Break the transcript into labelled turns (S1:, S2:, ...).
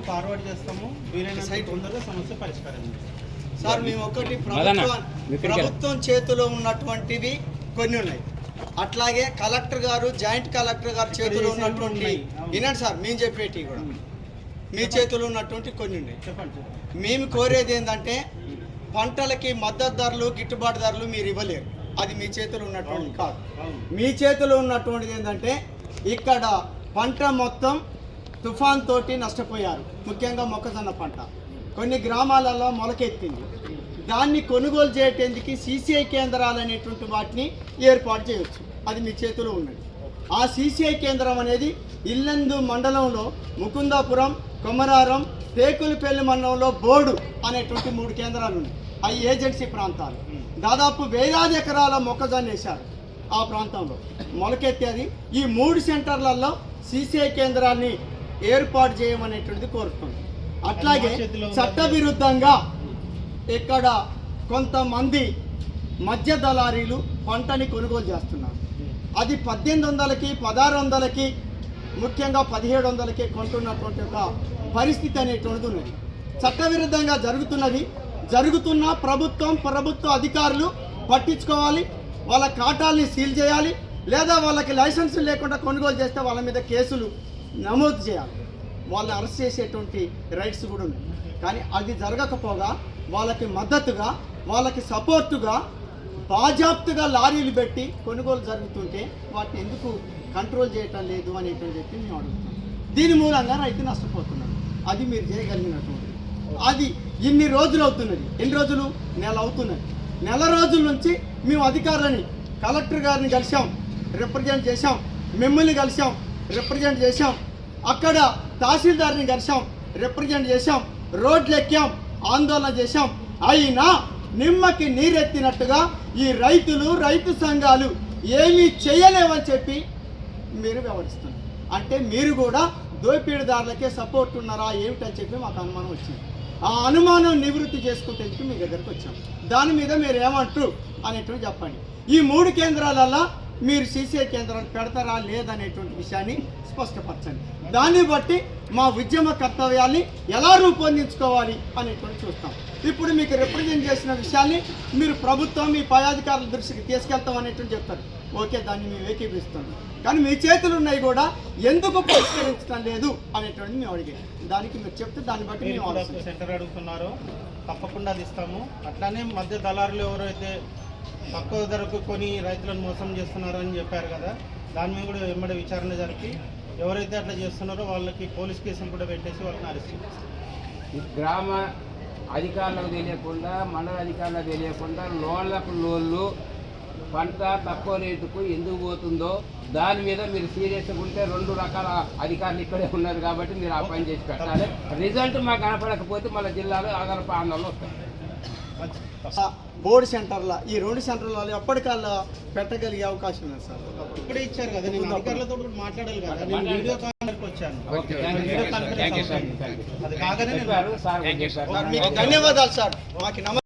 S1: Forward చేస్తాము. వీలైనంత తొందరగా సమస్య పరిష్కారం
S2: సార్. మేము ఒకటి ప్రభుత్వం చేతిలో ఉన్నటువంటివి కొన్ని ఉన్నాయి, అట్లాగే కలెక్టర్ గారు జాయింట్ కలెక్టర్ గారు చేతిలో ఉన్నటువంటి వినండి సార్, మేము చెప్పేటివి కూడా మీ చేతిలో ఉన్నటువంటి కొన్ని ఉన్నాయి.
S1: చెప్పండి.
S2: మేము కోరేది ఏంటంటే పంటలకి మద్దతు ధరలు గిట్టుబాటు ధరలు మీరు ఇవ్వలేరు, అది మీ చేతిలో ఉన్నటువంటి కాదు. మీ చేతిలో ఉన్నటువంటిది ఏంటంటే ఇక్కడ పంట మొత్తం తుఫాన్ తోటి నష్టపోయారు, ముఖ్యంగా మొక్కజొన్న పంట కొన్ని గ్రామాలలో మొలకెత్తింది. దాన్ని కొనుగోలు చేయటానికి సీసీఐ కేంద్రాలు అనేటువంటి వాటిని ఏర్పాటు చేయవచ్చు, అది మీ చేతిలో ఉన్నది. ఆ సీసీఐ కేంద్రం అనేది ఇల్లందు మండలంలో ముకుందాపురం, కొమరారం, టేకులపల్లి మండలంలో బోర్డు అనేటువంటి 3 కేంద్రాలు ఉన్నాయి. అవి ఏజెన్సీ ప్రాంతాలు. దాదాపు వేలాది ఎకరాల మొక్కజొన్న వేశారు ఆ ప్రాంతంలో మొలకెత్తేది. ఈ 3 సెంటర్లలో సీసీఐ కేంద్రాన్ని ఏర్పాటు చేయమనేటువంటిది కోరుతుంది. అట్లాగే చట్టవిరుద్ధంగా ఇక్కడ కొంతమంది మధ్య దళారీలు పంటని కొనుగోలు చేస్తున్నారు. అది 1800కి 1600కి ముఖ్యంగా 1700కి కొంటున్నటువంటి ఒక పరిస్థితి అనేటువంటిది ఉన్నది. చట్టవిరుద్ధంగా జరుగుతున్న ప్రభుత్వ అధికారులు పట్టించుకోవాలి, వాళ్ళ ఖాతాల్ని సీల్ చేయాలి, లేదా వాళ్ళకి లైసెన్స్ లేకుండా కొనుగోలు చేస్తే వాళ్ళ మీద కేసులు నమోదు చేయాలి, వాళ్ళని అరెస్ట్ చేసేటువంటి రైట్స్ కూడా ఉన్నాయి. కానీ అది జరగకపోగా వాళ్ళకి మద్దతుగా వాళ్ళకి సపోర్టుగా బాజాప్తుగా లారీలు పెట్టి కొనుగోలు జరుగుతుంటే వాటిని ఎందుకు కంట్రోల్ చేయటం లేదు అనేటువంటి చెప్పి మేము అడుగుతున్నాం. దీని మూలంగా రైతు నష్టపోతున్నాడు. అది మీరు చేయగలిగినటువంటి అది ఇన్ని రోజులు అవుతున్నది. ఎన్ని రోజులు? నెల అవుతున్నది. నెల రోజుల నుంచి మేము అధికారులని కలెక్టర్ గారిని కలిసాం, రిప్రజెంట్ చేశాం, మిమ్మల్ని కలిసాం, రిప్రజెంట్ చేశాం, అక్కడ తహసీల్దార్ని కలిసాం, రిప్రజెంట్ చేశాం, రోడ్లు ఎక్కాం, ఆందోళన చేశాం. అయినా నిమ్మకి నీరెత్తినట్టుగా ఈ రైతు సంఘాలు ఏమీ చేయలేవని చెప్పి మీరు వ్యవహరిస్తున్నారు. అంటే మీరు కూడా దోపిడీదారులకే సపోర్ట్ ఉన్నారా ఏమిటని చెప్పి మాకు అనుమానం వచ్చింది. ఆ అనుమానం నివృత్తి చేసుకుంటేందుకు మీ దగ్గరకు వచ్చాం. దాని మీద మీరు ఏమంటారు అనేటువంటి చెప్పండి. ఈ 3 కేంద్రాలలో మీరు సీసీఐ కేంద్రాలు పెడతారా లేదనేటువంటి విషయాన్ని స్పష్టపరచండి. దాన్ని బట్టి మా ఉద్యమ కర్తవ్యాన్ని ఎలా రూపొందించుకోవాలి అనేటువంటి చూస్తాం. ఇప్పుడు మీకు రిప్రజెంట్ చేసిన విషయాన్ని మీరు ప్రభుత్వం మీ పై అధికారుల దృష్టికి తీసుకెళ్తాం అనేటువంటి చెప్తారు. ఓకే, దాన్ని మేము ఏకీపిస్తున్నాం. కానీ మీ చేతులు ఉన్నాయి కూడా ఎందుకు పరిష్కరించడం లేదు అనేటువంటిది మేము అడిగాం. దానికి మీరు చెప్తే దాన్ని బట్టి మేము
S1: సెంటర్ అడుగుతున్నారో తప్పకుండా అది ఇస్తాము. అట్లానే మధ్య దళారులు ఎవరైతే తక్కువ ధరకు కొని రైతులను మోసం చేస్తున్నారని చెప్పారు కదా, దాని మీద కూడా వెంబడి విచారణ జరిపి ఎవరైతే అట్లా చేస్తున్నారో వాళ్ళకి పోలీస్ కేసులు కూడా పెట్టేసి వాళ్ళని అరెస్ట్ చేస్తారు.
S3: గ్రామ అధికారులకు తెలియకుండా, మండల అధికారులకు తెలియకుండా లోన్లు పంట తక్కువ రేటుకు ఎందుకు పోతుందో దాని మీద మీరు సీరియస్గా ఉంటే 2 రకాల అధికారులు ఇక్కడే ఉన్నారు కాబట్టి మీరు ఆ పని చేసి పెట్టాలి. రిజల్ట్ మాకు కనపడకపోతే మన జిల్లాలో అదనపు ఆందోళన వస్తాయి.
S2: బోర్డు సెంటర్ల ఈ 2 సెంటర్లలో ఎప్పటికల్లా పెట్టగలిగే అవకాశం ఉంది సార్.
S1: ఇప్పుడే ఇచ్చారు కదా, నేను అధికారులతో మాట్లాడాలి కదా, నేను వీడియో కాన్ఫరెన్స్కి వచ్చాను. అది కాగానే
S2: ధన్యవాదాలు సార్. మాకు